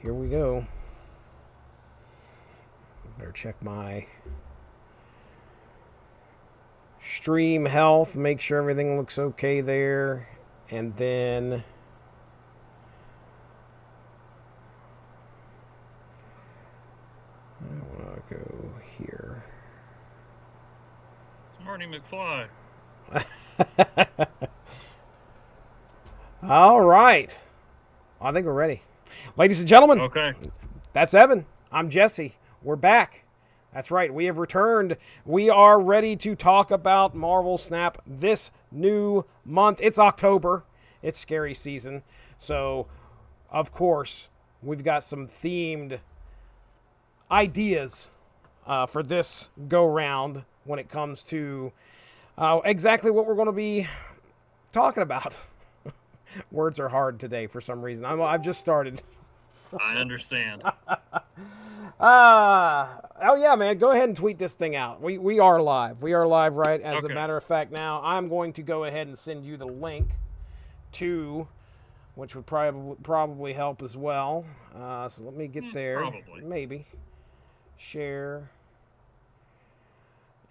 here we go. Better check my stream health, make sure everything looks okay there. And then I want to go here. It's Marty McFly. All right. I think we're ready. Ladies and gentlemen, Okay. That's Evan. I'm Jesse. We're back. That's right. We have returned. We are ready to talk about Marvel Snap this new month. It's October. It's scary season. So, of course, we've got some themed ideas for this go-round when it comes to exactly what we're going to be talking about. Words are hard today for some reason. I've just started. I understand. Oh yeah, man. Go ahead and tweet this thing out. We are live. We are live, right? As a matter of fact, now I'm going to go ahead and send you the link to, which would probably help as well. So let me get there. Probably. Maybe. Share.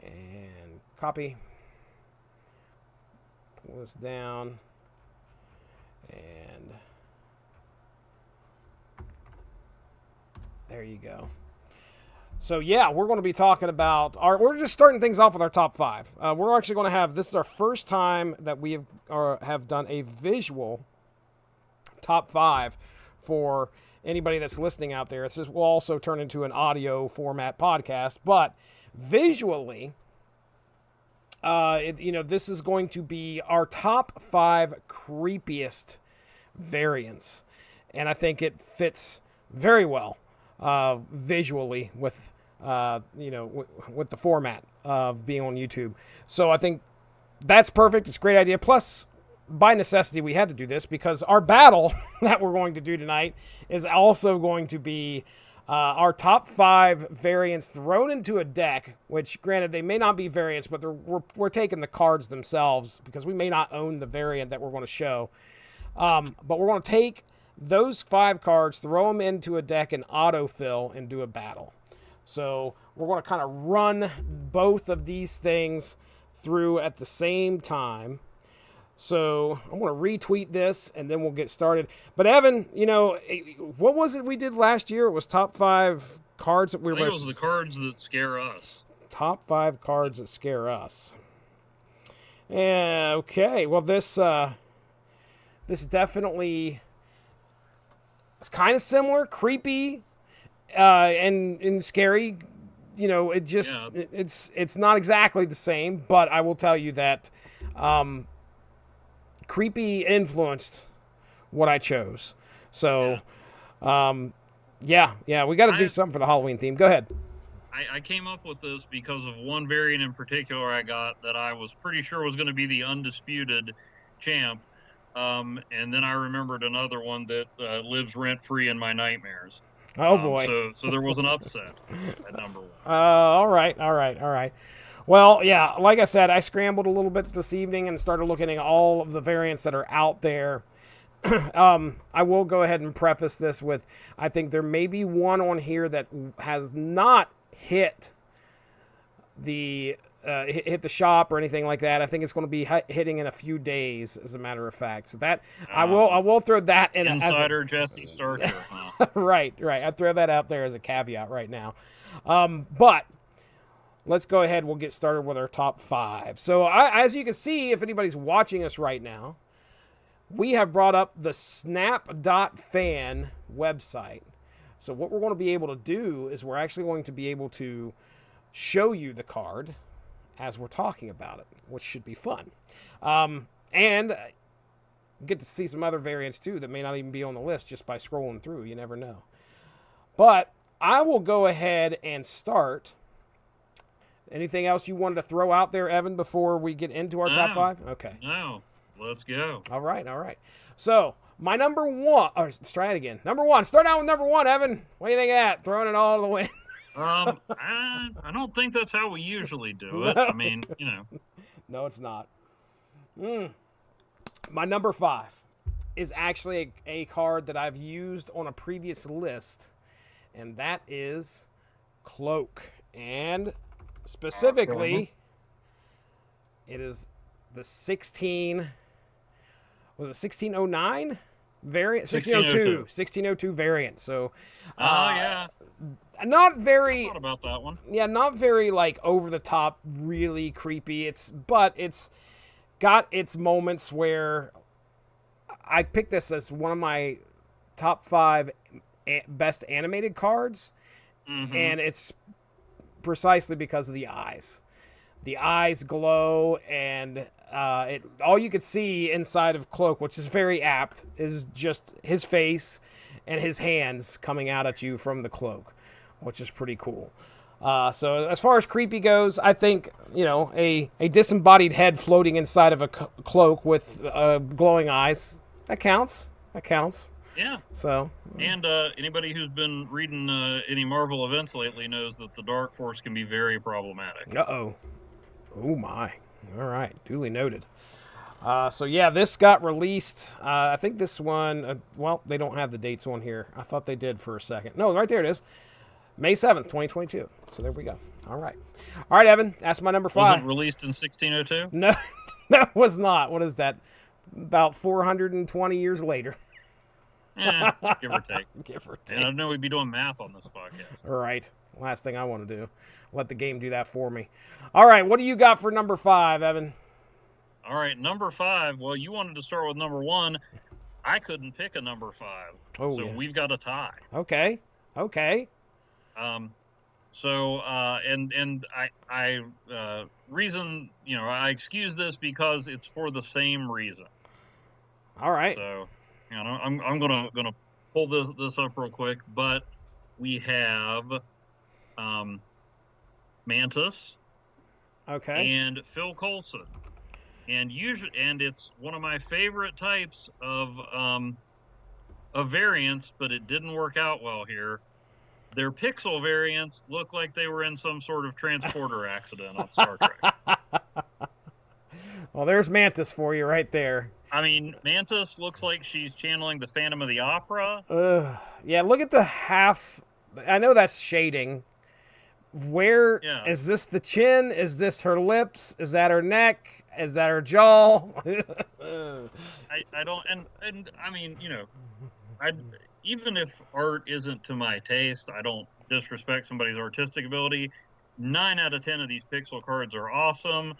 And copy. Pull this down. And there you go. So yeah, we're going to be talking about we're just starting things off with our top 5. We're actually going to have, this is our first time that we have done a visual top 5 for anybody that's listening out there. This will also turn into an audio format podcast, but visually, this is going to be our top 5 creepiest variants, and I think it fits very well visually with with the format of being on YouTube. So I think that's perfect. It's a great idea. Plus, by necessity, we had to do this because our battle that we're going to do tonight is also going to be our top 5 variants thrown into a deck, which, granted, they may not be variants, but we're taking the cards themselves because we may not own the variant that we're going to show. But we're going to take those 5 cards, throw them into a deck and autofill and do a battle. So we're going to kind of run both of these things through at the same time. So I'm going to retweet this and then we'll get started. But Evan, what was it we did last year? It was top 5 cards that we were. I think it was the cards that scare us. Top 5 cards that scare us. Yeah. Okay. Well, this definitely is kind of similar, creepy, and scary. It just it's not exactly the same, but I will tell you that. Creepy influenced what I chose. So, we got to do something for the Halloween theme. Go ahead. I came up with this because of one variant in particular I got that I was pretty sure was going to be the undisputed champ. And then I remembered another one that lives rent-free in my nightmares. Oh, boy. So there was an upset at number 1. All right. Well, yeah, like I said, I scrambled a little bit this evening and started looking at all of the variants that are out there. I will go ahead and preface this with, I think there may be one on here that has not hit the shop or anything like that. I think it's going to be hitting in a few days, as a matter of fact. So that I will throw that in. Insider Jesse Starcher, huh? Right. I throw that out there as a caveat right now. But let's go ahead. We'll get started with our top 5. So as you can see, if anybody's watching us right now, we have brought up the snap.fan website. So what we're going to be able to do is we're actually going to be able to show you the card as we're talking about it, which should be fun. And get to see some other variants too that may not even be on the list just by scrolling through. You never know. But I will go ahead and start. Anything else you wanted to throw out there, Evan, before we get into our top 5? Okay. No, let's go. All right. So my number 1, or let's try it again. Number 1, start out with number 1, Evan. What do you think of that? Throwing it all to the wind. I don't think that's how we usually do it. I mean, No, it's not. My number 5. is actually a card that I've used on a previous list, and that is Cloak. And specifically, it is the 1609 variant? 1602 variant. So, yeah. Not very. I thought about that one. Yeah, not very like over the top, really creepy. But it's got its moments where I picked this as one of my top 5 best animated cards, and it's precisely because of the eyes. The eyes glow, and all you could see inside of Cloak, which is very apt, is just his face and his hands coming out at you from the cloak, which is pretty cool. So as far as creepy goes, I think, a disembodied head floating inside of a cloak with glowing eyes, that counts. Yeah. So. And anybody who's been reading any Marvel events lately knows that the Dark Force can be very problematic. Uh-oh. Oh, my. All right. Duly noted. So, yeah, this got released. I think this one, they don't have the dates on here. I thought they did for a second. No, right there it is. May 7th, 2022. So there we go. All right. All right, Evan, that's my number 5. Was it released in 1602? No, that was not. What is that? About 420 years later. Yeah, give or take. Give or take. And I know we'd be doing math on this podcast. All right. Last thing I want to do. Let the game do that for me. All right, what do you got for number 5, Evan? All right, number 5. Well, you wanted to start with number 1. I couldn't pick a number 5. Oh, so we've got a tie. Okay. So I reason, I excuse this because it's for the same reason. All right. So, I'm gonna pull this up real quick, but we have Mantis. Okay. And Phil Coulson. And it's one of my favorite types of variants, but it didn't work out well here. Their pixel variants look like they were in some sort of transporter accident on Star Trek. Well, there's Mantis for you right there. I mean, Mantis looks like she's channeling the Phantom of the Opera. Yeah, look at the half. I know that's shading. Where is this the chin? Is this her lips? Is that her neck? Is that her jaw? I don't, and I mean, even if art isn't to my taste, I don't disrespect somebody's artistic ability. 9 out of 10 of these pixel cards are awesome.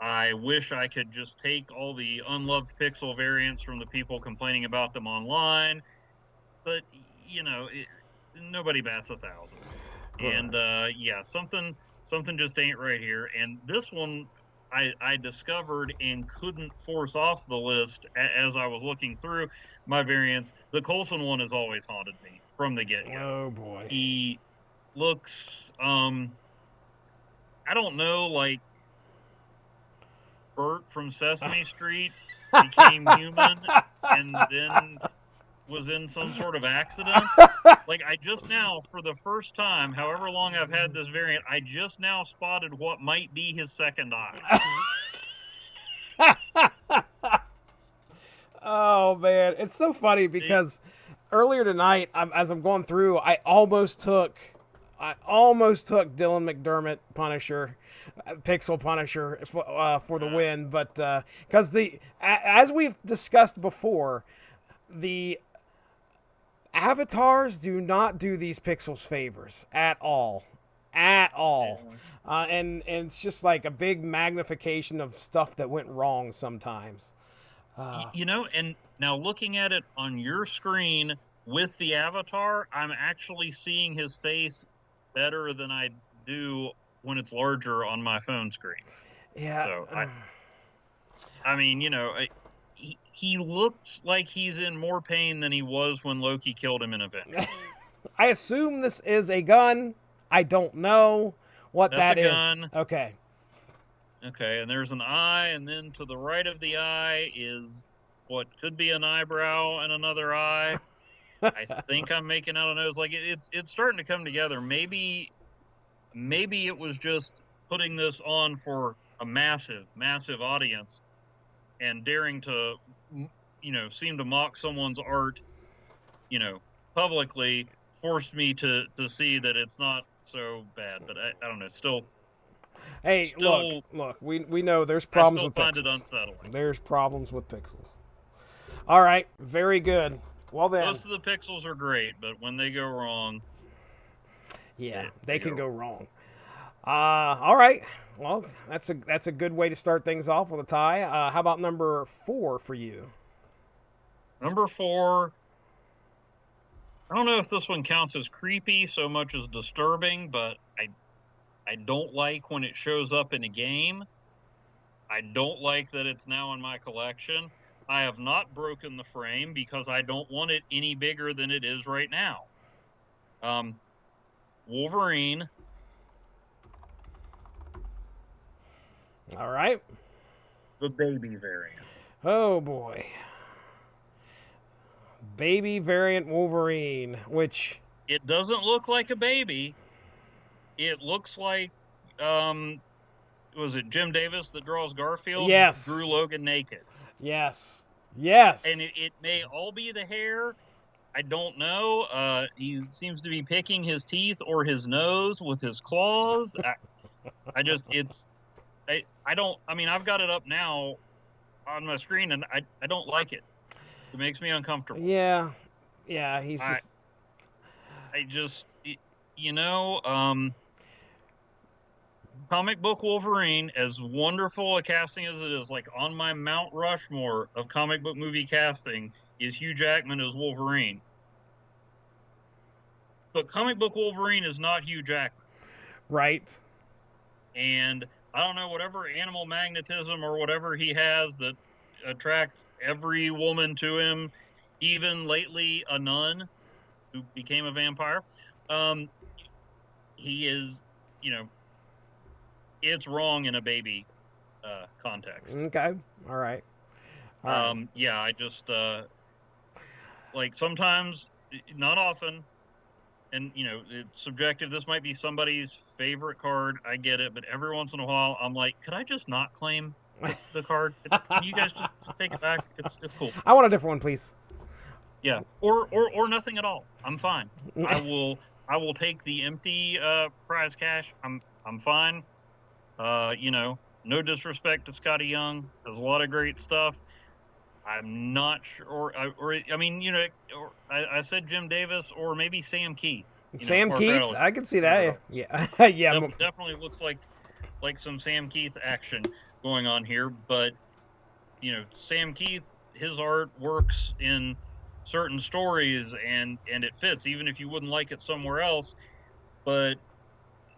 I wish I could just take all the unloved pixel variants from the people complaining about them online, but nobody bats 1,000. And something just ain't right here. And this one I discovered and couldn't force off the list as I was looking through my variants. The Coulson one has always haunted me from the get-go. Oh boy. He looks I don't know, like Bert from Sesame Street became human and then was in some sort of accident. Like, I just now, for the first time, however long I've had this variant, I just now spotted what might be his second eye. Oh man, it's so funny because earlier tonight, as I'm going through, I almost took Dylan McDermott Punisher, Pixel Punisher for the win, but because as we've discussed before, the avatars do not do these pixels favors at all. And it's just like a big magnification of stuff that went wrong sometimes. And now looking at it on your screen with the avatar, I'm actually seeing his face better than I do when it's larger on my phone screen. Yeah. So I mean, he looks like he's in more pain than he was when Loki killed him in Avengers. I assume this is a gun. I don't know what That's that a is. gun. Okay. Okay, and there's an eye, and then to the right of the eye is what could be an eyebrow and another eye. I think I'm making out a nose. Like it's starting to come together. Maybe it was just putting this on for a massive, massive audience and daring to seem to mock someone's art, publicly, forced me to see that it's not so bad. But I don't know. Hey, Still, look. We know there's I problems still with find it pixels. unsettling. There's problems with pixels. All right, very good. Well then, Most of the pixels are great, but when they go wrong, yeah, they can go wrong. All right. Well, that's a good way to start things off with a tie. How about number 4 for you? Number 4. I don't know if this one counts as creepy so much as disturbing, but I don't like when it shows up in a game. I don't like that it's now in my collection. I have not broken the frame because I don't want it any bigger than it is right now. Wolverine. All right. The baby variant. Oh boy. Baby variant Wolverine, which it doesn't look like a baby. It looks like was it Jim Davis that draws Garfield? Yes. Drew Logan naked. Yes. And it may all be the hair. I don't know. He seems to be picking his teeth or his nose with his claws. I've got it up now on my screen, and I don't like it. It makes me uncomfortable. Yeah, comic book Wolverine, as wonderful a casting as it is, like on my Mount Rushmore of comic book movie casting is Hugh Jackman as Wolverine. But comic book Wolverine is not Hugh Jackman. Right. And I don't know, whatever animal magnetism or whatever he has that attracts every woman to him, even lately a nun who became a vampire. He is, it's wrong in a baby context. Okay. All right. Yeah, I just like sometimes, not often, and it's subjective. This might be somebody's favorite card. I get it, but every once in a while, I'm like, could I just not claim the card? Can you guys just take it back? It's cool. I want a different one, please. Yeah, or nothing at all. I'm fine. I will take the empty prize cash. I'm fine. No disrespect to Scotty Young. There's a lot of great stuff. I'm not sure. I said Jim Davis or maybe Sam Keith. Sam Keith, I can see that. Yeah, yeah. Definitely looks like some Sam Keith action going on here. But Sam Keith, his art works in certain stories and it fits, even if you wouldn't like it somewhere else. But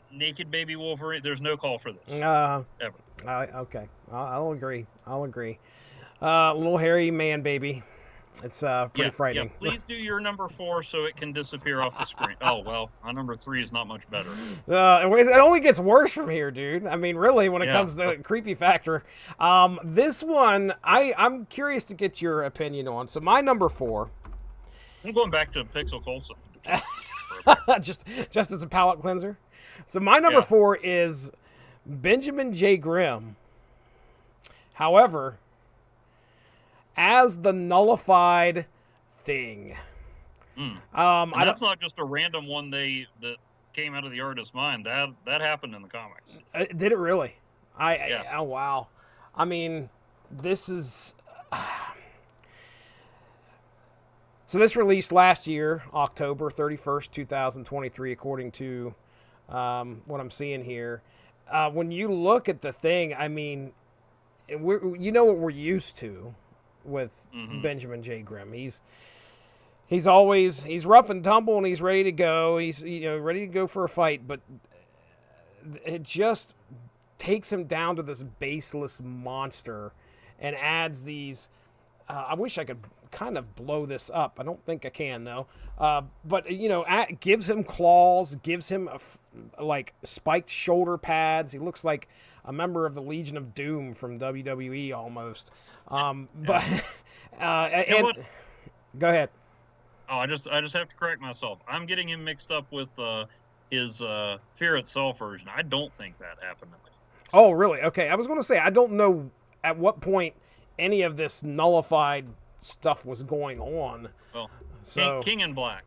naked baby Wolverine, there's no call for this ever. Okay, I'll agree. Little hairy man baby. It's pretty frightening. Yeah, please do your number 4 so it can disappear off the screen. Oh well, my number 3 is not much better. It only gets worse from here, dude. I mean, really, when it comes to creepy factor. This one, I'm curious to get your opinion on. So my number 4. I'm going back to Pixel Coulson. just as a palate cleanser. So my number 4 is Benjamin J. Grimm. However, as the nullified Thing. And that's not just a random one that came out of the artist's mind. That happened in the comics. Did it really? Oh wow. I mean, this is. So this released last year, October 31st, 2023, according to what I'm seeing here. When you look at the Thing, I mean, what we're used to with Benjamin J. Grimm. He's rough and tumble and he's ready to go. He's ready to go for a fight, but it just takes him down to this baseless monster and adds these. I wish I could kind of blow this up. I don't think I can though. But gives him claws, gives him like spiked shoulder pads. He looks like a member of the Legion of Doom from WWE almost. But go ahead. Oh, I just have to correct myself. I'm getting him mixed up with his Fear Itself version. I don't think that happened. Oh, really? Okay. I was going to say I don't know at what point any of this nullified stuff was going on. Well, So King in Black.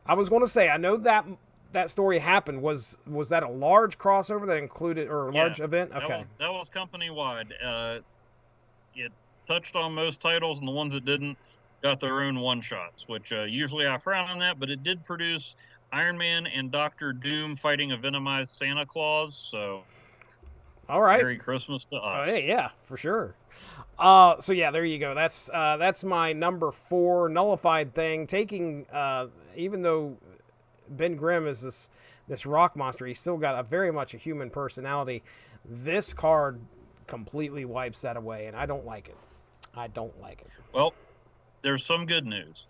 I was going to say, I know that story happened. Was that a large crossover that included, or a large event? Okay. That was company wide. It touched on most titles, and the ones that didn't got their own one shots, which usually I frown on that, but it did produce Iron Man and Doctor Doom fighting a venomized Santa Claus. So, all right. Merry Christmas to us. Oh, yeah, for sure. So yeah, there you go. That's my number 4 nullified thing. Taking even though Ben Grimm is this rock monster, he's still got very much a human personality. This card completely wipes that away, and I don't like it. I don't like it. Well, there's some good news.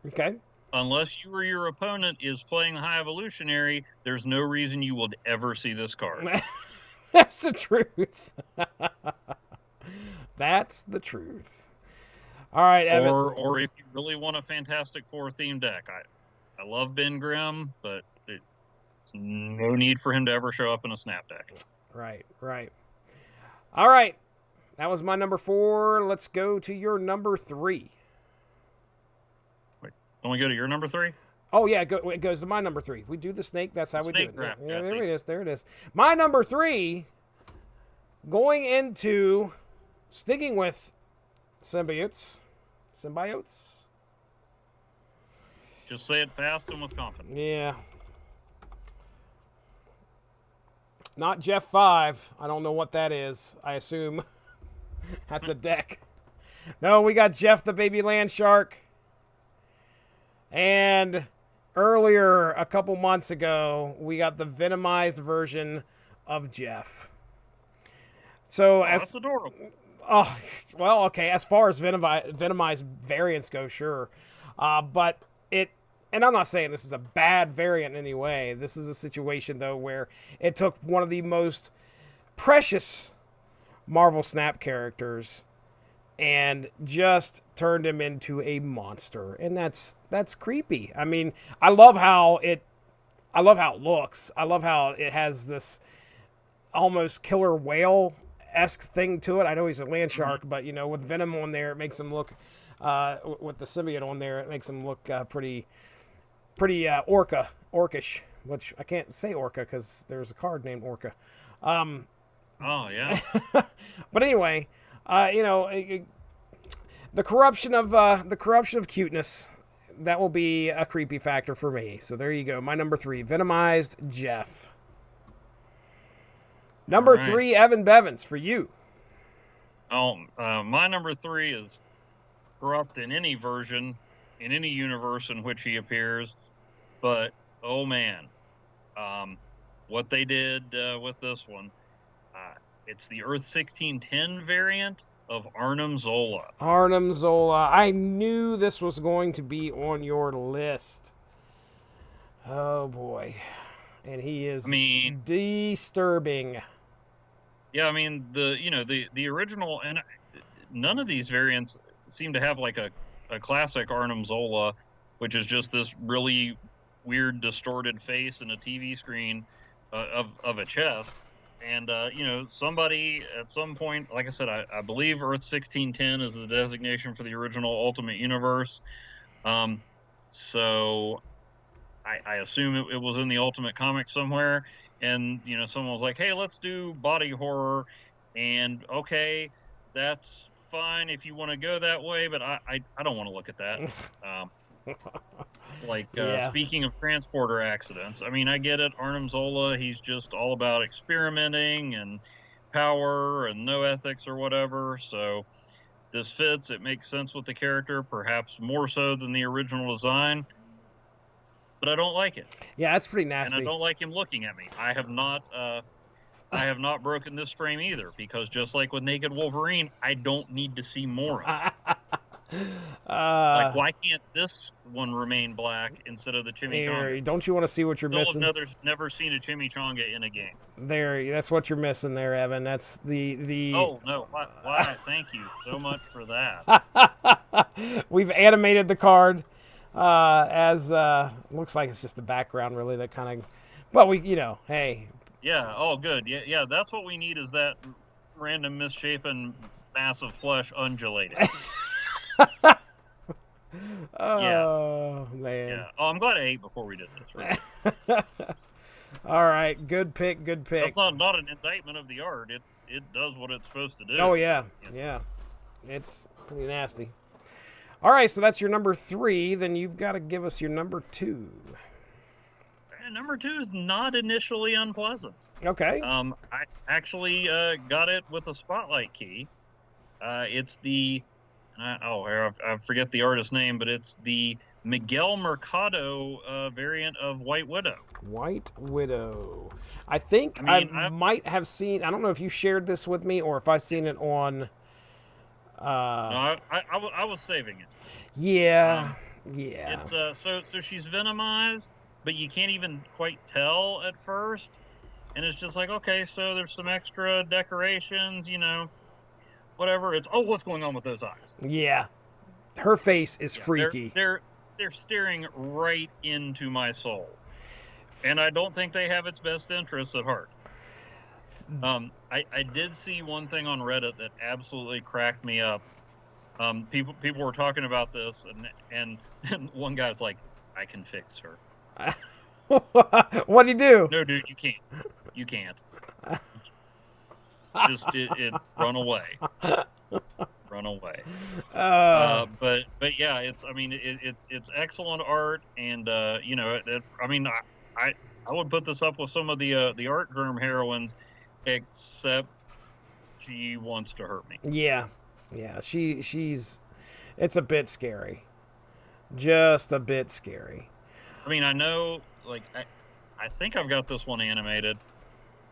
Okay. Unless you or your opponent is playing the High Evolutionary, there's no reason you would ever see this card. That's the truth. That's the truth. All right, Evan. Or if you really want a Fantastic Four themed deck, I love Ben Grimm, but it's no need for him to ever show up in a snap deck. Right. All right, that was my number 4. Let's go to your number 3. Wait, don't we go to your number 3? Oh yeah, it goes to my number 3. We do the snake. That's how we do it. Draft, yeah, there it is. There it is. My number 3, going into sticking with symbiotes. Just say it fast and with confidence. Yeah. Not Jeff 5. I don't know what that is. I assume that's a deck. No, we got Jeff the Baby Land Shark. And earlier, a couple months ago, we got the venomized version of Jeff. So that's adorable. Oh, well, okay. As far as venomized variants go, sure. But and I'm not saying this is a bad variant in any way. This is a situation, though, where it took one of the most precious Marvel Snap characters and just turned him into a monster. And that's creepy. I mean, I love how it looks. I love how it has this almost killer whale-esque thing to it. I know he's a land shark, but, with venom on there, it makes him look, with the symbiote on there, it makes him look pretty orcish, which I can't say orca because there's a card named Orca. Oh, yeah. But anyway, the corruption of cuteness, that will be a creepy factor for me. So there you go. My number 3, venomized Jeff. Number 3, Evan Bevins, for you. Oh, my number 3 is corrupt in any version, in any universe in which he appears. But, oh man, what they did with this one, it's the Earth 1610 variant of Arnim Zola. Arnim Zola. I knew this was going to be on your list. Oh boy. And he is disturbing. Yeah, I mean, the original, and none of these variants seem to have like a classic Arnim Zola, which is just this really weird distorted face and a TV screen of a chest. And, somebody at some point, like I said, I believe Earth 1610 is the designation for the original Ultimate Universe. So I assume it was in the Ultimate Comics somewhere. And, someone was like, hey, let's do body horror. And, okay, that's fine if you want to go that way, but I don't want to look at that. It's like, speaking of transporter accidents, I mean, I get it. Arnim Zola, he's just all about experimenting and power and no ethics or whatever. So this fits. It makes sense with the character, perhaps more so than the original design. But I don't like it. Yeah, that's pretty nasty. And I don't like him looking at me. I have not broken this frame either, because just like with Naked Wolverine, I don't need to see more of it. Like, why can't this one remain black instead of the chimichanga? Don't you want to see what you're missing? Never seen a chimichanga in a game. That's what you're missing there, Evan. That's the. Oh no! Why? Thank you so much for that. We've animated the card as looks like it's just the background, really. That kind of, but hey. Yeah. Oh, good. Yeah. That's what we need, is that random misshapen mass of flesh undulating. Yeah. Oh, man. Yeah. Oh, I'm glad I ate before we did this. Right? All right. Good pick. Good pick. That's not an indictment of the art. It does what it's supposed to do. Oh, yeah. Yeah. It's pretty nasty. All right. So that's your number 3. Then you've got to give us your number 2. And number 2 is not initially unpleasant. Okay. I actually got it with a spotlight key. It's the I forget the artist's name, but it's the Miguel Mercado variant of White Widow. White Widow. I think I might have seen. I don't know if you shared this with me or if I seen it on. No, I was saving it. Yeah. Yeah. It's so she's venomized, but you can't even quite tell at first, and it's just like, okay, so there's some extra decorations, whatever. It's what's going on with those eyes? Yeah, her face is freaky. They're staring right into my soul, and I don't think they have its best interests at heart. I did see one thing on Reddit that absolutely cracked me up. People were talking about this, and one guy's like, "I can fix her." What do you do? No, dude, you can't. You can't. Just it run away. Run away. But yeah, it's excellent art, and I would put this up with some of the art germ heroines, except she wants to hurt me. Yeah, she's it's a bit scary, just a bit scary. I mean, I know, like, I think I've got this one animated,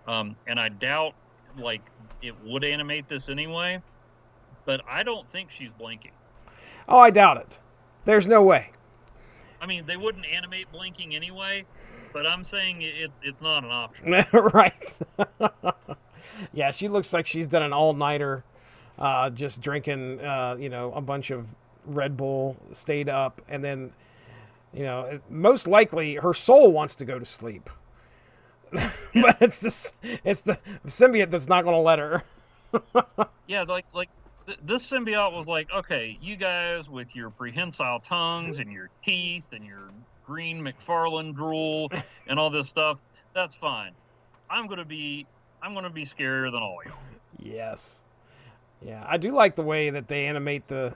and I doubt, like, it would animate this anyway, but I don't think she's blinking. Oh, I doubt it. There's no way. I mean, they wouldn't animate blinking anyway, but I'm saying it's not an option. Right. Yeah, she looks like she's done an all-nighter, just drinking, a bunch of Red Bull, stayed up, and then, most likely her soul wants to go to sleep. But it's the symbiote that's not going to let her. Yeah, this symbiote was like, okay, you guys with your prehensile tongues and your teeth and your green McFarlane drool and all this stuff, that's fine. I'm gonna be scarier than all of y'all. Yes. Yeah, I do like the way that they animate the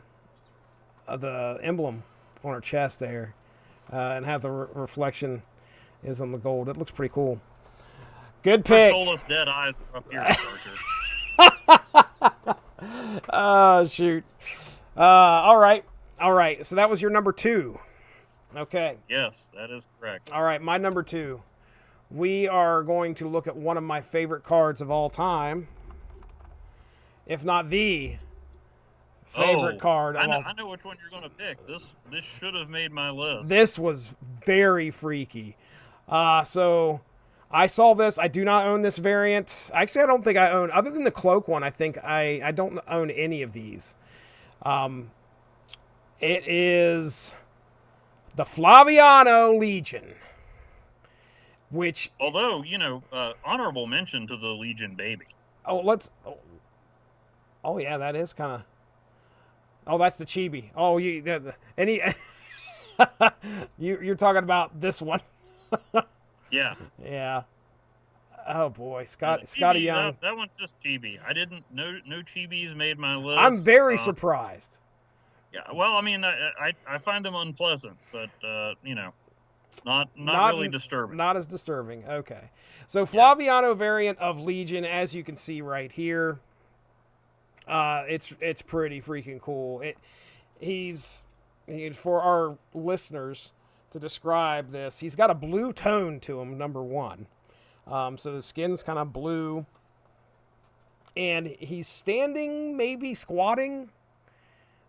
emblem on her chest there, and have the reflection is on the gold. It looks pretty cool. Good pick. Soulless dead eyes are up here. Oh, shoot. All right. So that was your number 2. Okay. Yes, that is correct. All right, my number 2. We are going to look at one of my favorite cards of all time, if not the favorite card. I know which one you're going to pick. This should have made my list. This was very freaky. So I saw this. I do not own this variant. Actually, I don't think I own, other than the cloak one, I think I don't own any of these. It is the Flaviano Legion, which... Although, honorable mention to the Legion baby. Oh, yeah, that is kind of... Oh, that's the chibi. Oh, you're talking about this one. Yeah. Yeah. Oh boy, Scotty Young. That one's just chibi. I didn't no chibis made my list. I'm very surprised. Yeah. Well, I mean, I find them unpleasant, but not really disturbing. Not as disturbing. Okay. So Flaviano variant of Legion, as you can see right here. It's pretty freaking cool. For our listeners to describe this, he's got a blue tone to him, number 1. So the skin's kind of blue, and he's standing, maybe squatting.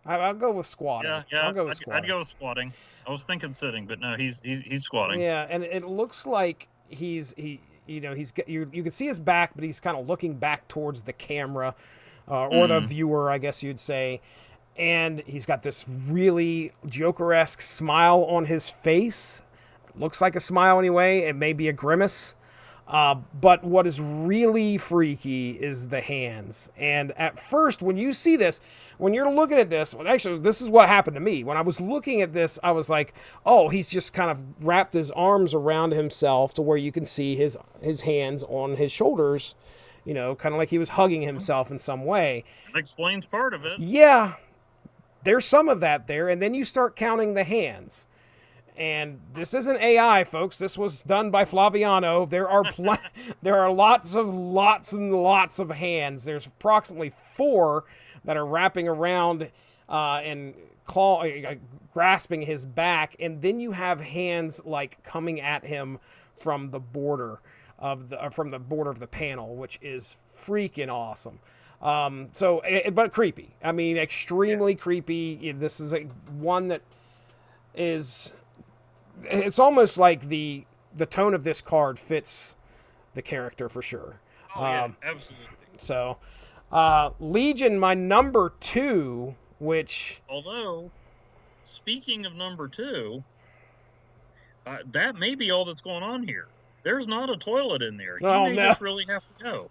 I'll go with squatting. Yeah. I'll go with squatting. I'd go with squatting. I was thinking sitting, but no, he's squatting. Yeah, and it looks like you can see his back, but he's kind of looking back towards the camera, or the viewer, I guess you'd say. And he's got this really Joker-esque smile on his face. Looks like a smile anyway. It may be a grimace. But what is really freaky is the hands. And at first, when you see this, when you're looking at this, well, actually, this is what happened to me. When I was looking at this, I was like, oh, he's just kind of wrapped his arms around himself to where you can see his hands on his shoulders, kind of like he was hugging himself in some way. That explains part of it. Yeah, there's some of that there. And then you start counting the hands. And this isn't AI, folks. This was done by Flaviano. There are there are lots and lots of hands. There's approximately 4 that are wrapping around and grasping his back, and then you have hands like coming at him from the border of the panel, which is freaking awesome. But creepy. I mean, extremely creepy. This is one that is. It's almost like the tone of this card fits the character for sure. Oh, yeah, absolutely. So, Legion, my number 2, which... Although, speaking of number 2, that may be all that's going on here. There's not a toilet in there. You may just really have to go.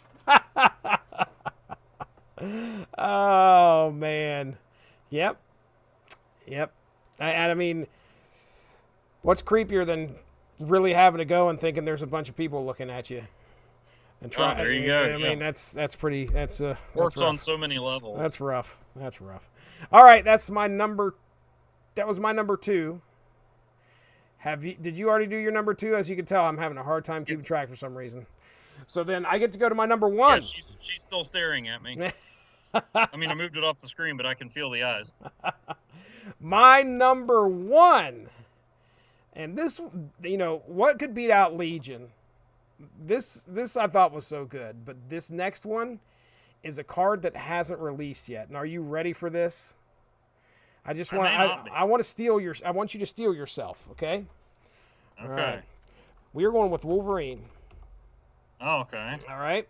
Oh, man. Yep. And I mean... What's creepier than really having to go and thinking there's a bunch of people looking at you? And try. Oh, there you go. I mean, that's pretty. That's works on so many levels. That's rough. All right, that's my number. That was my number 2. Did you already do your number 2? As you can tell, I'm having a hard time keeping track for some reason. So then I get to go to my number 1. Yeah, she's still staring at me. I mean, I moved it off the screen, but I can feel the eyes. My number 1. And this, what could beat out Legion? This I thought was so good, but this next one is a card that hasn't released yet. And are you ready for this? I want to steal I want you to steal yourself, okay? Okay. All right. We are going with Wolverine. Oh, okay. All right.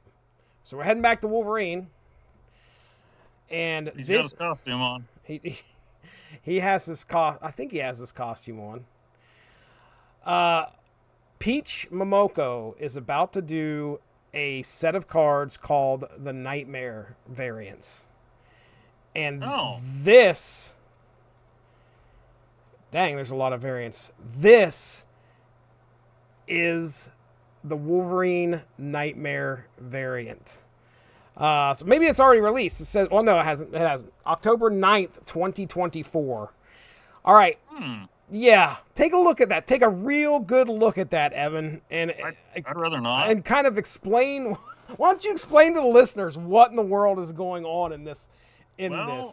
So we're heading back to Wolverine. And he's got his costume on. He has this I think he has this costume on. Peach Momoko is about to do a set of cards called the Nightmare Variants. And this... Dang, there's a lot of variants. This is the Wolverine Nightmare variant. So maybe it's already released. It says... Well, no, it hasn't. It hasn't. October 9th, 2024. All right. Yeah, take a look at that. Take a real good look at that, Evan. And I'd rather not. And kind of explain. Why don't you explain to the listeners what in the world is going on in this?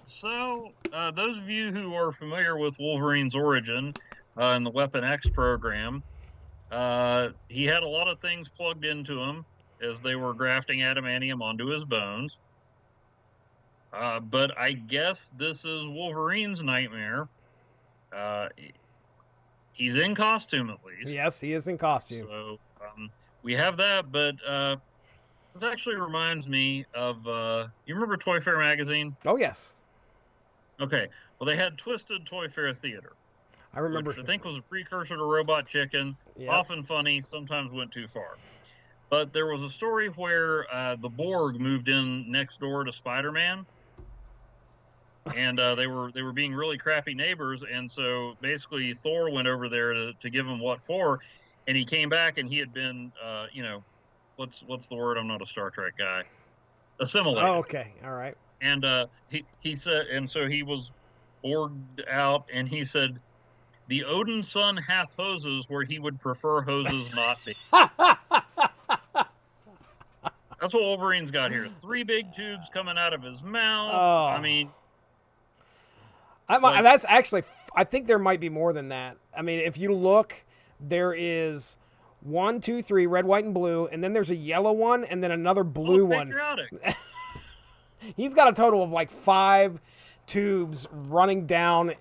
So those of you who are familiar with Wolverine's origin in the Weapon X program, he had a lot of things plugged into him as they were grafting adamantium onto his bones. But I guess this is Wolverine's nightmare. He's in costume, at least. Yes, he is in costume. So we have that, but this actually reminds me of, you remember Toy Fair magazine? Oh, yes. Okay. Well, they had Twisted Toy Fair Theater. I remember. Which I think was a precursor to Robot Chicken. Yep. Often funny, sometimes went too far. But there was a story where the Borg moved in next door to Spider-Man. And they were being really crappy neighbors, and so basically Thor went over there to give him what for, and he came back and he had been, what's the word? I'm not a Star Trek guy. Assimilated. Oh, okay, all right. And he said, and so he was Borged out, and he said, "The Odin son hath hoses where he would prefer hoses not be." That's what Wolverine's got here. 3 big tubes coming out of his mouth. Oh. I mean. That's actually, I think there might be more than that. I mean, if you look, there is 1, 2, 3, red, white, and blue, and then there's a yellow one, and then another blue one. He's got a total of like 5 tubes running down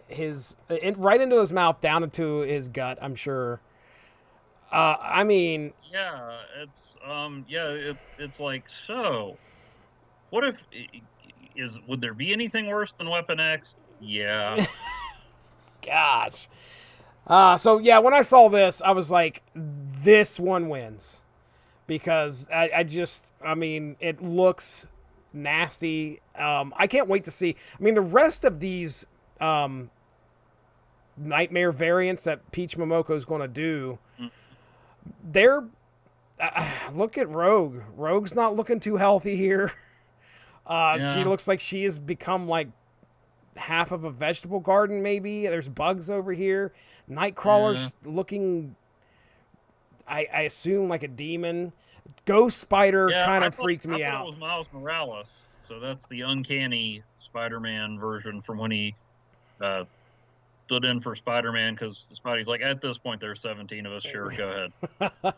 right into his mouth, down into his gut, I'm sure. I mean... Yeah, it's, it's like, so, what if, would there be anything worse than Weapon X? Yeah. Gosh. So, yeah, when I saw this, I was like, this one wins. because I mean, it looks nasty. I can't wait to see. I mean, the rest of these nightmare variants that Peach Momoko is going to do, they're look at Rogue. Rogue's not looking too healthy here. She looks like she has become like half of a vegetable garden, maybe. There's bugs over here. Nightcrawler's looking, I assume, like a demon. Ghost Spider kind of freaked me out. It was Miles Morales, so that's the uncanny Spider-Man version from when he stood in for Spider-Man, because Spidey's like, at this point, there's 17 of us. Sure, go ahead.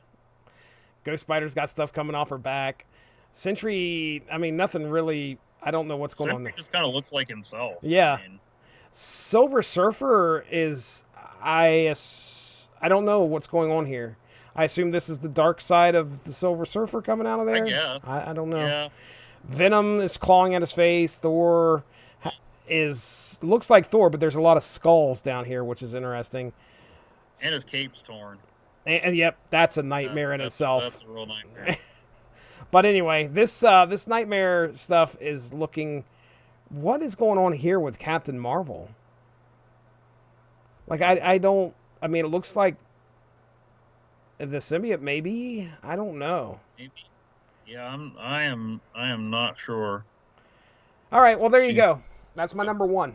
Ghost Spider's got stuff coming off her back. Sentry, I mean, nothing really. I don't know what's going on there. Just kind of looks like himself. Yeah. I mean, Silver Surfer is, I don't know what's going on here. I assume this is the dark side of the Silver Surfer coming out of there. I guess. I don't know. Yeah. Venom is clawing at his face. Thor looks like Thor, but there's a lot of skulls down here, which is interesting. And his cape's torn. And yep, that's a nightmare in itself. That's a real nightmare. But anyway, this nightmare stuff is looking. What is going on here with Captain Marvel? Like I don't. I mean, it looks like the symbiote. Maybe, I don't know. Maybe. Yeah, I am not sure. All right. Well, there you go. That's my number one.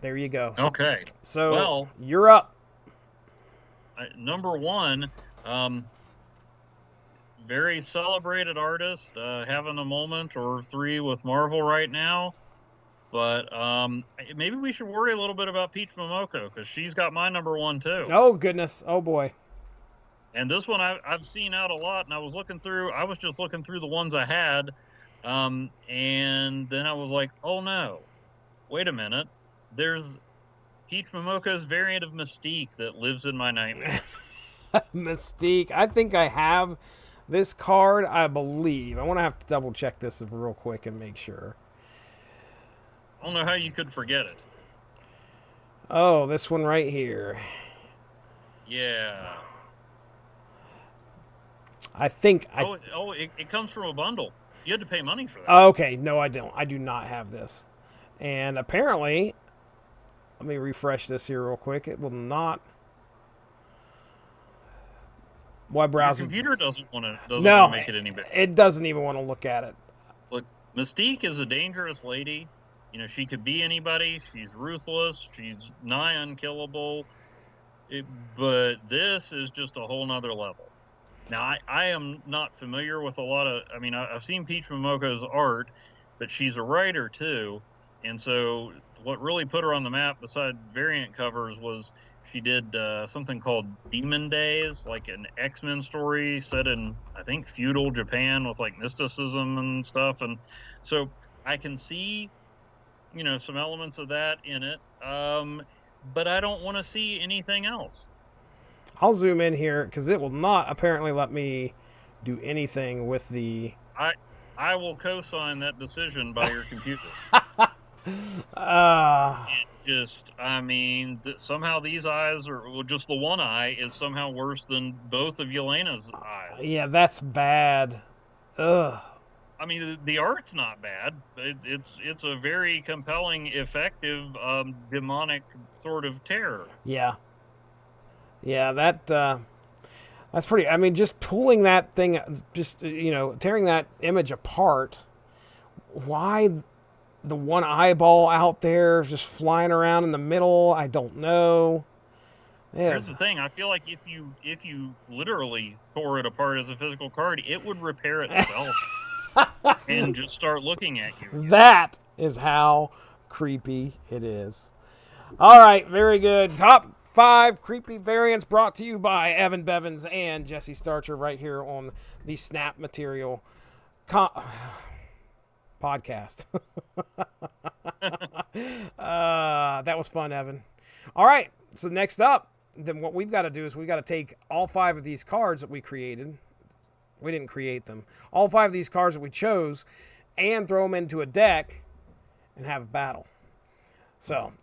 There you go. Okay. So you're up. Number one, very celebrated artist, having a moment or three with Marvel right now. But maybe we should worry a little bit about Peach Momoko, because she's got my number one too. Oh, goodness. Oh, boy. And this one I've seen out a lot, and I was just looking through the ones I had, and then I was like, oh no, wait a minute. There's Peach Momoko's variant of Mystique that lives in my nightmares. Mystique. I think I have this card, I believe. I want to have to double check this real quick and make sure. I don't know how you could forget it. Oh, this one right here. Yeah. I think it comes from a bundle. You had to pay money for that. Okay, no, I don't. I do not have this. And apparently, let me refresh this here real quick. It will not. Web browser. Your computer doesn't want to make it any better. It doesn't even want to look at it. Look, Mystique is a dangerous lady. You know, she could be anybody. She's ruthless. She's nigh unkillable. But this is just a whole nother level. Now, I am not familiar with a lot of... I mean, I've seen Peach Momoko's art, but she's a writer, too. And so what really put her on the map, beside variant covers, was she did something called Demon Days, like an X-Men story set in, I think, feudal Japan with, like, mysticism and stuff. And so I can see, you know, some elements of that in it, but I don't want to see anything else. I'll zoom in here because it will not apparently let me do anything with the... I will co-sign that decision by your computer. I mean, somehow these eyes just the one eye is somehow worse than both of Yelena's eyes. Yeah, that's bad. Ugh. I mean, the art's not bad. It's a very compelling, effective, demonic sort of terror. Yeah. Yeah, that's pretty... I mean, just pulling that thing, just, you know, tearing that image apart, why the one eyeball out there just flying around in the middle, I don't know. Here's the thing. I feel like if you literally tore it apart as a physical card, it would repair itself and just start looking at you again. That is how creepy it is. All right, very good. Top 5 creepy variants brought to you by Evan Bevins and Jesse Starcher right here on the Snap Material podcast. That was fun, Evan. All right, so next up, then what we've got to do is we've got to take all 5 of these cards that we created. We didn't create them. All 5 of these cards that we chose and throw them into a deck and have a battle. So,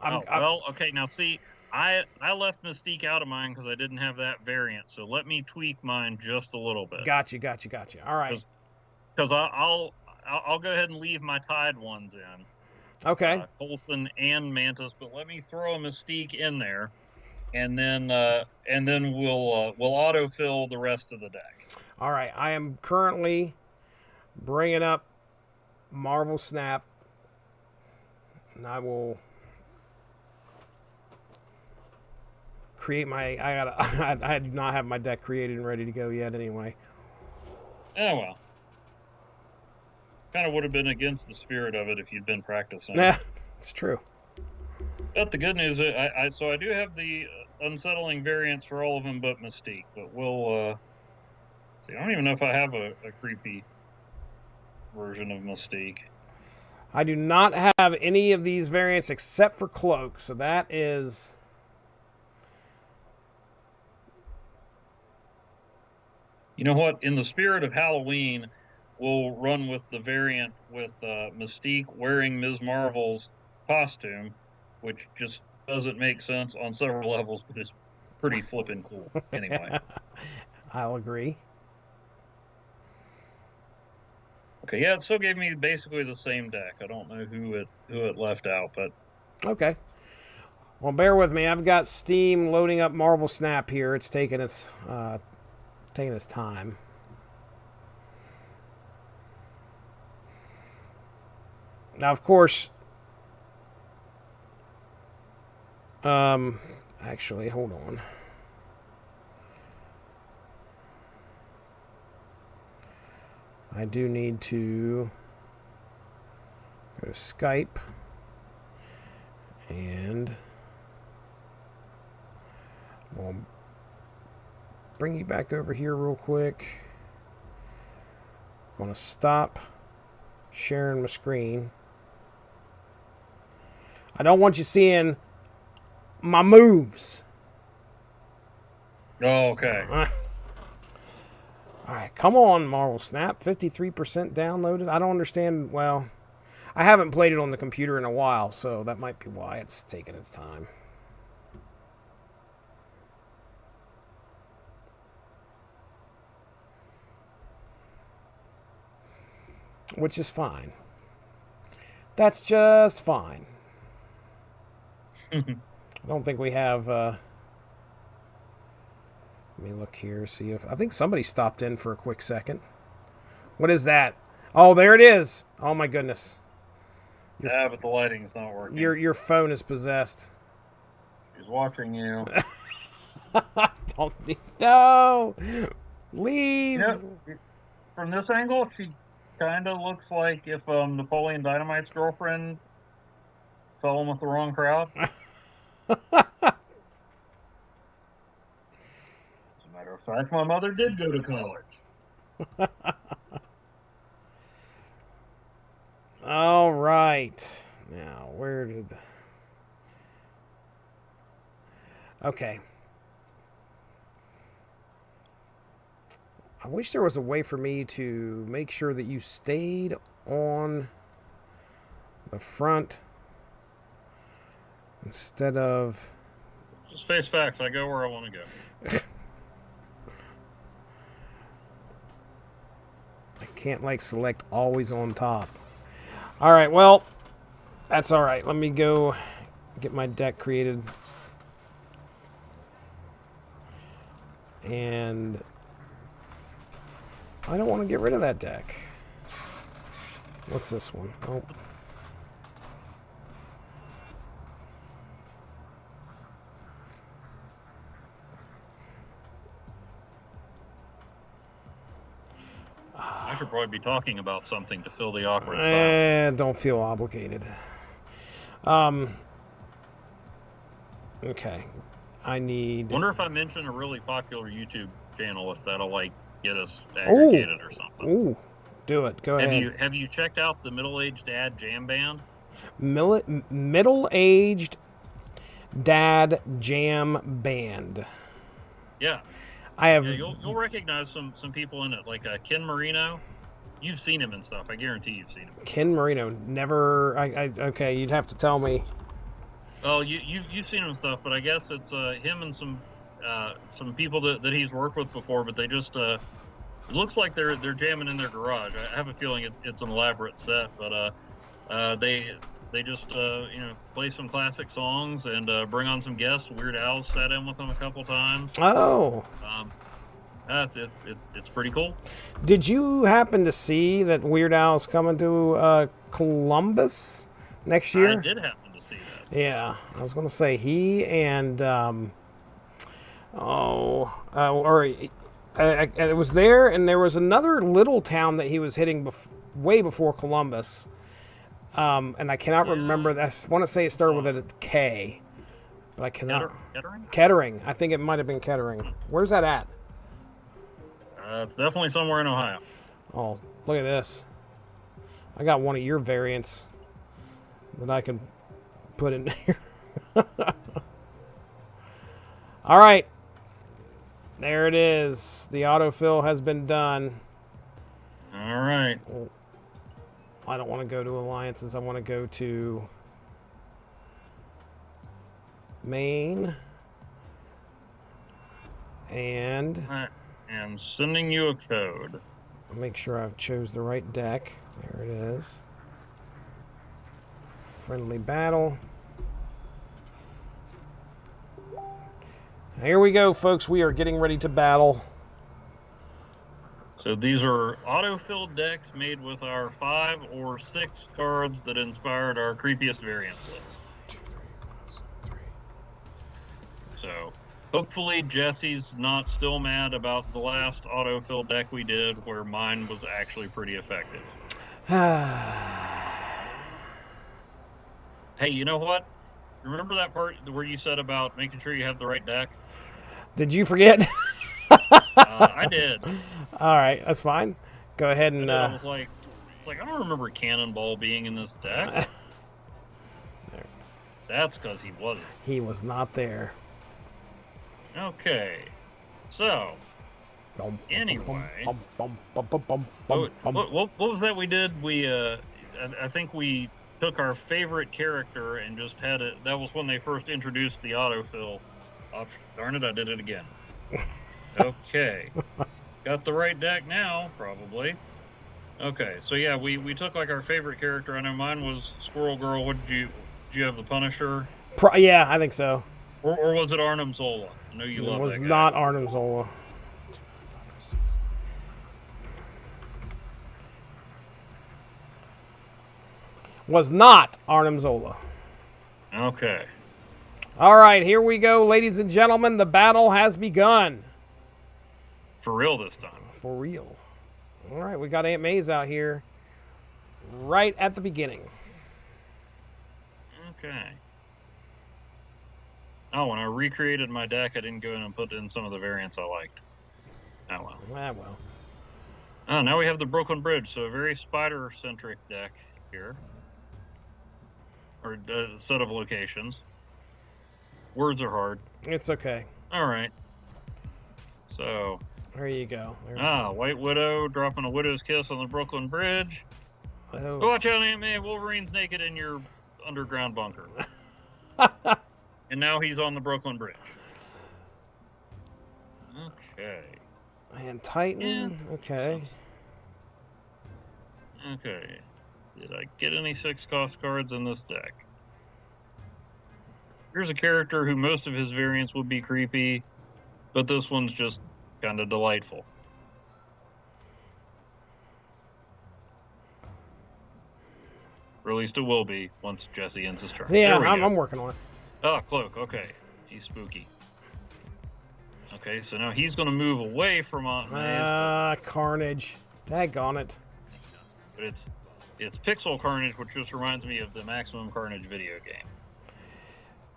okay, now see, I left Mystique out of mine because I didn't have that variant. So let me tweak mine just a little bit. Gotcha. All right. Because I'll go ahead and leave my tied ones in. Okay. Coulson and Mantis, but let me throw a Mystique in there, and then we'll autofill the rest of the deck. All right. I am currently bringing up Marvel Snap, and I will create my. I do not have my deck created and ready to go yet. Anyway. Oh well. Kind of would have been against the spirit of it if you'd been practicing. Yeah, it's true. But the good news, so I do have the unsettling variants for all of them but Mystique. But we'll see. I don't even know if I have a creepy version of Mystique. I do not have any of these variants except for Cloak, so that is. You know what? In the spirit of Halloween, we'll run with the variant with Mystique wearing Ms. Marvel's costume, which just doesn't make sense on several levels, but it's pretty flippin' cool. Anyway. I'll agree. Okay, yeah, it still gave me basically the same deck. I don't know who it left out, but okay. Well, bear with me. I've got Steam loading up Marvel Snap here. It's taking its time. Now, of course, actually, hold on. I do need to go to Skype and we'll bring you back over here real quick. Going to stop sharing my screen. I don't want you seeing my moves. Oh, okay. All right, come on, Marvel Snap. 53% downloaded. I don't understand. Well, I haven't played it on the computer in a while, so that might be why it's taking its time. Which is fine. That's just fine. I don't think we have. Let me look here, see if I think somebody stopped in for a quick second. What is that? Oh, there it is. Oh my goodness. Yeah, but the lighting's not working. Your phone is possessed. She's watching you. No. Leave. You know, from this angle, she kind of looks like if Napoleon Dynamite's girlfriend fell in with the wrong crowd. As a matter of fact, my mother did go to college. All right. Now, where did... Okay. I wish there was a way for me to make sure that you stayed on the front instead of... Just face facts. I go where I want to go. I can't, like, select always on top. All right, well, that's all right. Let me go get my deck created. And I don't want to get rid of that deck. What's this one? Oh. I should probably be talking about something to fill the awkward silence. Don't feel obligated. Okay. I need... Wonder if I mention a really popular YouTube channel, if that'll, like, get us aggregated or something. Ooh. Do it. Go ahead. Have you checked out the Middle-Aged Dad Jam Band? Middle-Aged Dad Jam Band. Yeah. I have... Yeah, you'll recognize some people in it, like Ken Marino. You've seen him and stuff. I guarantee you've seen him. Ken Marino. Never... Okay, you'd have to tell me. Oh, you've seen him stuff, but I guess it's him and some people that he's worked with before, but they just it looks like they're jamming in their garage. I have a feeling it's an elaborate set, but they just play some classic songs and bring on some guests. Weird Al sat in with them a couple times. Oh. It's pretty cool. Did you happen to see that Weird Al's coming to Columbus next year? I did happen to see that. Yeah, I was going to say he and it was there, and there was another little town that he was hitting way before Columbus, and I cannot remember. I want to say it started with a K, but I cannot. Kettering? Kettering. I think it might have been Kettering. Where's that at? It's definitely somewhere in Ohio. Oh, look at this. I got one of your variants that I can put in here. All right. There it is. The autofill has been done. All right. Well, I don't want to go to alliances. I want to go to main. And I'm sending you a code. Make sure I chose the right deck. There it is. Friendly battle. Here we go, folks. We are getting ready to battle. So these are autofill decks made with our 5 or 6 cards that inspired our creepiest variants list. So hopefully Jesse's not still mad about the last autofill deck we did, where mine was actually pretty effective. Hey, you know what? Remember that part where you said about making sure you have the right deck? Did you forget? I did. All right, that's fine. Go ahead and. I was like, I don't remember Cannonball being in this deck. That's because he wasn't. He was not there. Okay, so anyway, what was that we did? We I think we took our favorite character and just had it. That was when they first introduced the autofill option. Darn it, I did it again. Okay, got the right deck now, probably. Okay, so yeah, we took like our favorite character. I know mine was Squirrel Girl. What did you have? The Punisher? Yeah, I think so. Or was it Arnim Zola? I know you love that guy. It was not Arnim Zola. Was not Arnim Zola. Okay. All right, here we go, ladies and gentlemen. The battle has begun. For real this time. For real. All right, we got Aunt May's out here right at the beginning. Okay. Oh, when I recreated my deck, I didn't go in and put in some of the variants I liked. Oh, well. Ah, well. Oh, now we have the Brooklyn Bridge, so a very spider-centric deck here. Or a set of locations. Words are hard. It's okay. All right. So... There you go. White Widow dropping a Widow's Kiss on the Brooklyn Bridge. Oh. Watch out, Ant-Man. Wolverine's naked in your underground bunker. And now he's on the Brooklyn Bridge. Okay. And Titan. Yeah. Okay. Okay. Did I get any 6-cost cards in this deck? Here's a character who most of his variants would be creepy, but this one's just kind of delightful. Or at least it will be once Jesse ends his turn. Yeah, I'm working on it. Oh, Cloak. Okay. He's spooky. Okay, so now he's going to move away from Aunt May's. Carnage. Daggone it. But it's Pixel Carnage, which just reminds me of the Maximum Carnage video game.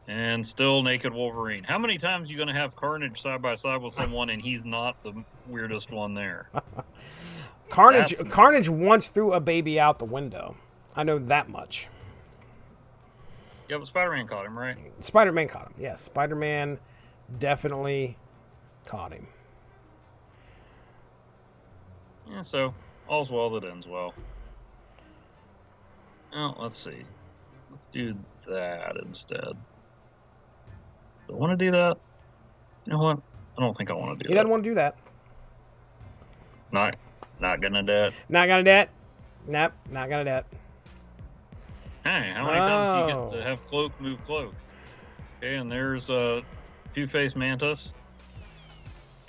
And still Naked Wolverine. How many times are you going to have Carnage side by side with someone and he's not the weirdest one there? Carnage once threw a baby out the window. I know that much. Yeah, but Spider-Man caught him, right? Spider-Man caught him. Yes, Spider-Man definitely caught him. Yeah, so all's well that ends well. Oh, let's see. Let's do that instead. Do I want to do that? You know what? I don't think I want to do He that. doesn't want to do that. Not gonna do it. Not gonna do that. Nope, not gonna do that. Hey, how many times do you get to have cloak move cloak? Okay, and there's Two-Face Mantis.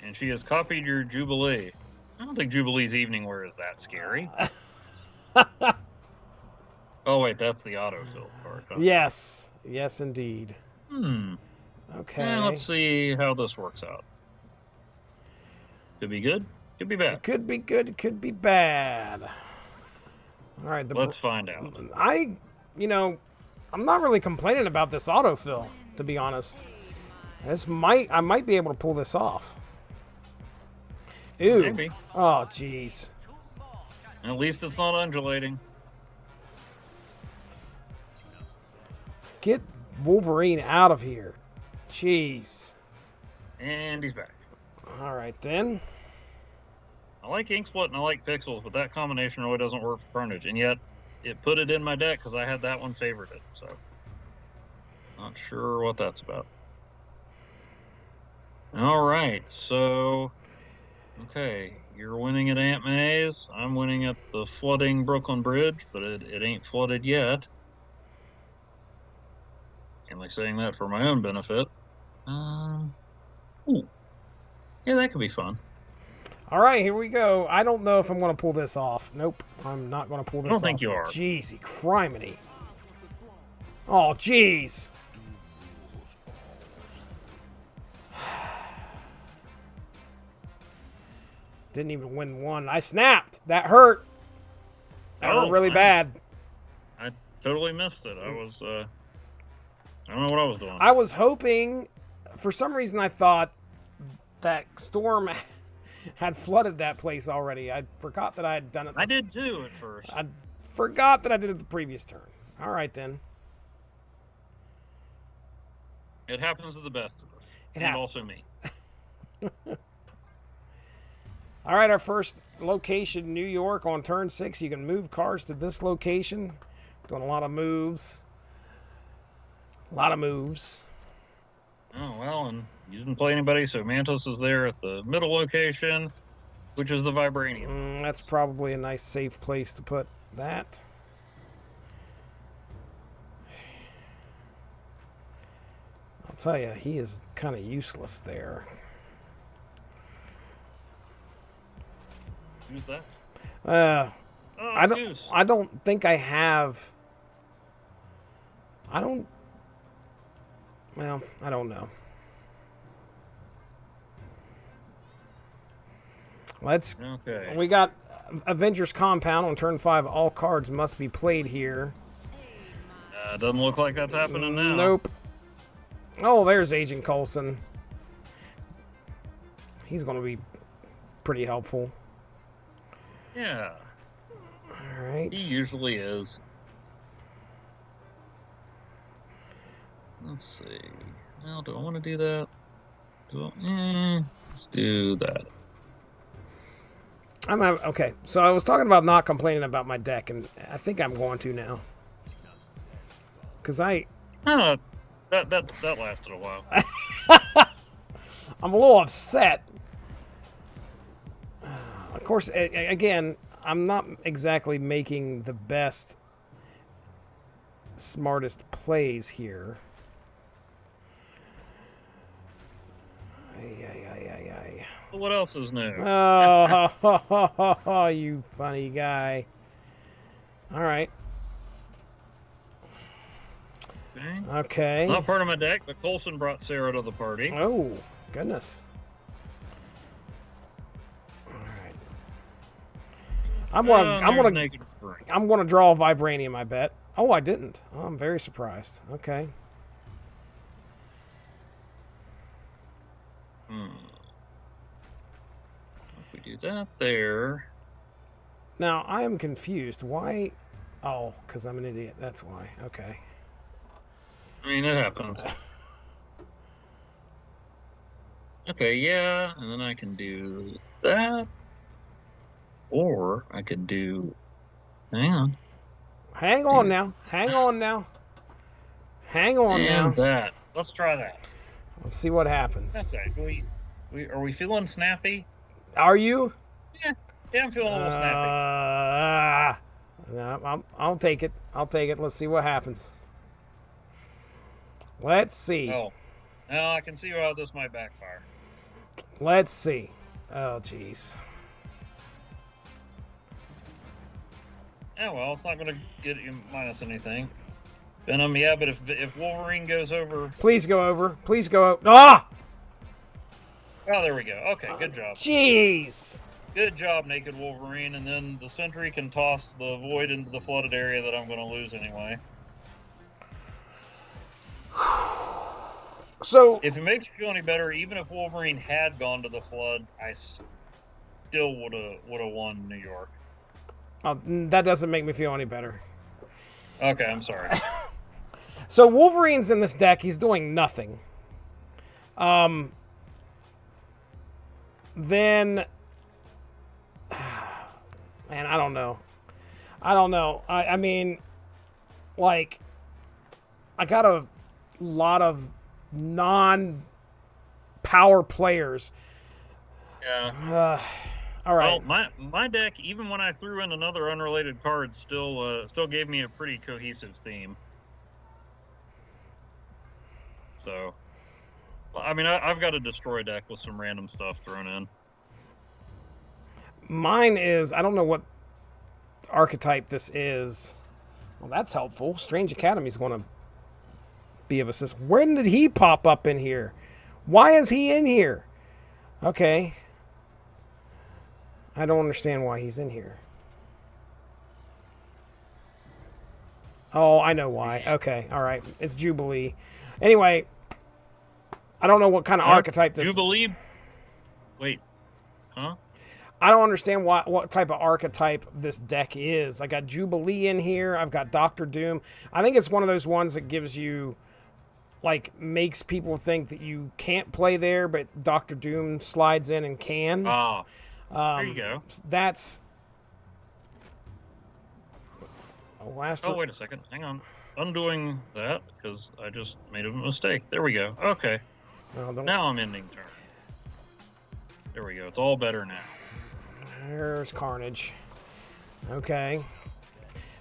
And she has copied your Jubilee. I don't think Jubilee's evening wear is that scary. Oh, wait, that's the autofill card. Huh? Yes. Yes, indeed. Okay. Let's see how this works out. Could be good. Could be bad. It could be good. It could be bad. All right. Let's find out. I'm not really complaining about this autofill, to be honest. I might be able to pull this off. Ew. Maybe. Oh, jeez. At least it's not undulating. Get Wolverine out of here. Jeez. And he's back. All right, then. I like Inksplit and I like Pixels, but that combination really doesn't work for Carnage. And yet, it put it in my deck because I had that one favorited. So, not sure what that's about. All right, so... Okay, you're winning at Aunt May's. I'm winning at the flooding Brooklyn Bridge, but it ain't flooded yet. Only saying that for my own benefit. Ooh. Yeah, that could be fun. All right, here we go. I don't know if I'm going to pull this off. Nope, I'm not going to pull this off. I don't think you are. Jeezy, criminy. Oh, jeez. Didn't even win one. I snapped. That hurt. That hurt really bad. I totally missed it. I was, I don't know what I was doing. I was hoping, for some reason I thought that storm had flooded that place already. I forgot that I had done it. I did too at first. I forgot that I did it the previous turn. All right, then. It happens to the best of us. It and happens. Also me. All right, our first location, New York, on turn 6. You can move cards to this location. Doing a lot of moves. A lot of moves. Oh, well, and you didn't play anybody, so Mantis is there at the middle location, which is the Vibranium. That's probably a nice, safe place to put that. I'll tell you, he is kind of useless there. Who's that? I don't think I have. Well, I don't know. Okay. We got Avengers Compound on turn 5. All cards must be played here. Doesn't look like that's happening now. Nope. Oh, there's Agent Coulson. He's going to be pretty helpful. Yeah. All right. He usually is. Let's see. Now, do I want to do that? Let's do that. Okay, so I was talking about not complaining about my deck, and I think I'm going to now. Because that lasted a while. I'm a little upset. Of course, again, I'm not exactly making the best, smartest plays here. Well, what else is new? Oh, you funny guy. All right. Okay. Not part of my deck, but Coulson brought Sarah to the party. Oh, goodness. All right. I'm gonna draw a Vibranium, I bet. Oh, I didn't. Oh, I'm very surprised. Okay. If we do that there. Now, I am confused. Why? Oh, because I'm an idiot. That's why. Okay. I mean, it happens. Okay, yeah, and then I can do that. Or I could do... Hang on. Hang on now. Hang on now. Hang on now. And that. Let's try that. Let's see what happens. Okay. Are we feeling snappy? Are you? Yeah, I'm feeling a little snappy. No, I'll take it. I'll take it. Let's see what happens. Let's see. Oh, now I can see how this might backfire. Let's see. Oh, jeez. Yeah, well, it's not going to get you minus anything. Venom, yeah, but if Wolverine goes over... Please go over. Please go over. Ah! Oh, there we go. Okay, good job. Jeez. Good job, Naked Wolverine, and then the Sentry can toss the Void into the flooded area that I'm going to lose anyway. So... If it makes you feel any better, even if Wolverine had gone to the Flood, I still would have won New York. that doesn't make me feel any better. Okay, I'm sorry. So Wolverine's in this deck. He's doing nothing. Then... Man, I don't know. I mean, like, I got a lot of non-power players. Yeah. All right. Well, my deck, even when I threw in another unrelated card, still gave me a pretty cohesive theme. So, I mean, I've got a destroy deck with some random stuff thrown in. Mine is, I don't know what archetype this is. Well, that's helpful. Strange Academy is going to be of assistance. When did he pop up in here? Why is he in here? Okay. I don't understand why he's in here. Oh, I know why. Okay, all right. It's Jubilee. Anyway, I don't know what kind of archetype this is. Jubilee? Wait. Huh? I don't understand what type of archetype this deck is. I got Jubilee in here. I've got Doctor Doom. I think it's one of those ones that gives you, like, makes people think that you can't play there, but Doctor Doom slides in and can. Ah, there you go. That's... Oh, wait a second. Hang on. Undoing that, because I just made a mistake. There we go. Okay. Now I'm ending turn. There we go. It's all better now. There's Carnage. Okay.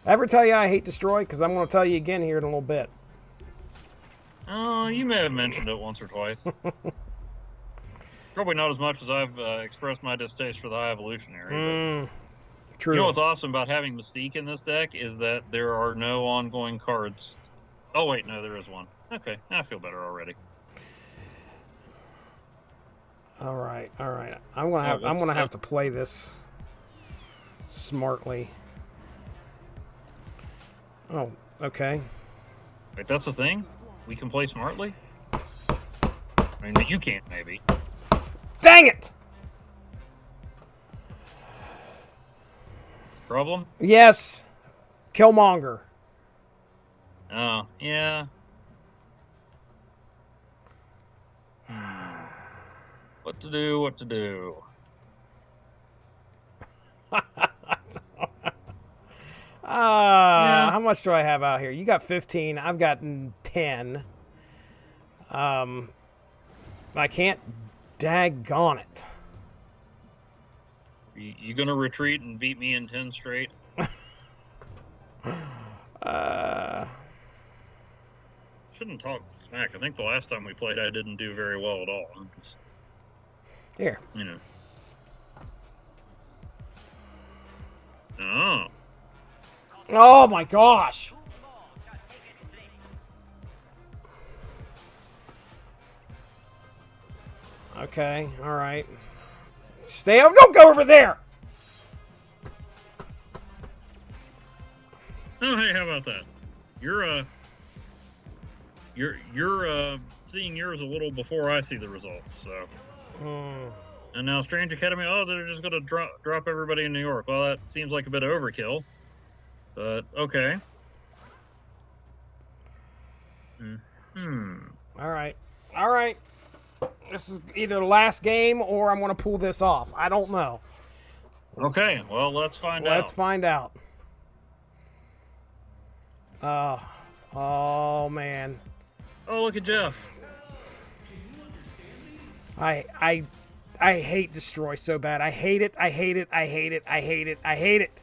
Ever tell you I hate Destroy? Because I'm going to tell you again here in a little bit. Oh, you may have mentioned it once or twice. Probably not as much as I've expressed my distaste for the High Evolutionary. True. You know what's awesome about having Mystique in this deck is that there are no ongoing cards. Oh, wait, no, there is one. Okay, I feel better already. All right. I'm gonna have to play this smartly. Oh, okay. Wait, that's the thing? We can play smartly? I mean, you can't, maybe. Dang it! Problem? Yes. Killmonger. Oh, yeah. What to do? How much do I have out here? You got 15. I've got 10. I can't daggone it. You gonna retreat and beat me in 10 straight? Shouldn't talk smack. I think the last time we played I didn't do very well at all. Here. You know. Oh. Oh my gosh. Okay, all right. Stay over. Don't go over there. Oh, hey, how about that? You're seeing yours a little before I see the results, so. And now Strange Academy, oh, they're just going to drop everybody in New York. Well, that seems like a bit of overkill, but okay. All right. This is either the last game or I'm going to pull this off. I don't know. Okay, well, let's find out. Let's find out. Oh, man. Oh, look at Jeff. I hate destroy so bad. I hate it. I hate it. I hate it. I hate it. I hate it.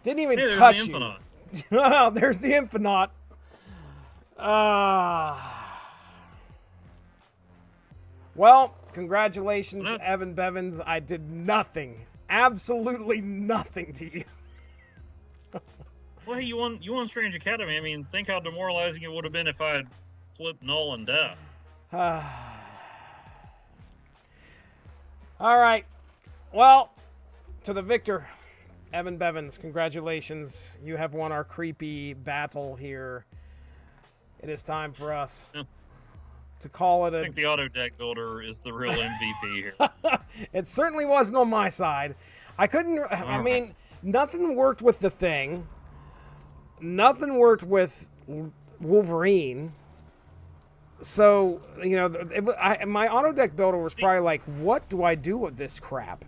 Didn't even Hey, there's touch the you. Infinite. There's the Infinite. Well, congratulations, Evan Bevins. I did nothing, absolutely nothing to you. Well, hey, you won Strange Academy. I mean, think how demoralizing it would have been if I had flipped Null and Death. All right. Well, to the victor, Evan Bevins, congratulations. You have won our creepy battle here. It is time for us to call it I think the auto deck builder is the real MVP here. It certainly wasn't on my side. I couldn't. I mean, nothing worked with the Thing. Nothing worked with Wolverine. So, you know, my auto deck builder was probably like, what do I do with this crap?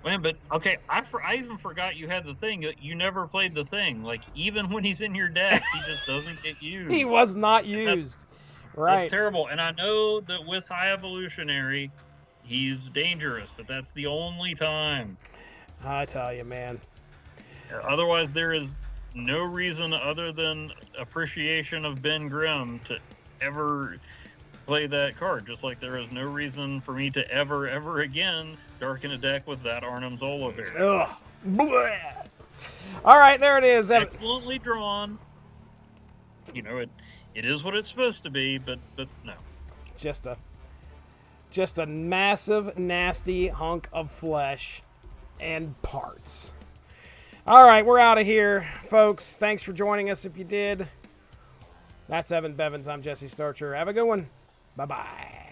Man, but okay, I even forgot you had the Thing. You never played the Thing. Like, even when he's in your deck, he just doesn't get used. He was not used. Right. That's terrible. And I know that with High Evolutionary, he's dangerous, but that's the only time. I tell you, man. Otherwise, there is no reason other than appreciation of Ben Grimm to ever play that card, just like there is no reason for me to ever again darken a deck with that Arnhem Zolofare. Ugh. Blech. All right, there it is. Excellently drawn. You know, it is what it's supposed to be, but no. Just a massive, nasty hunk of flesh and parts. All right, we're out of here, folks. Thanks for joining us if you did. That's Evan Bevins. I'm Jesse Starcher. Have a good one. Bye-bye.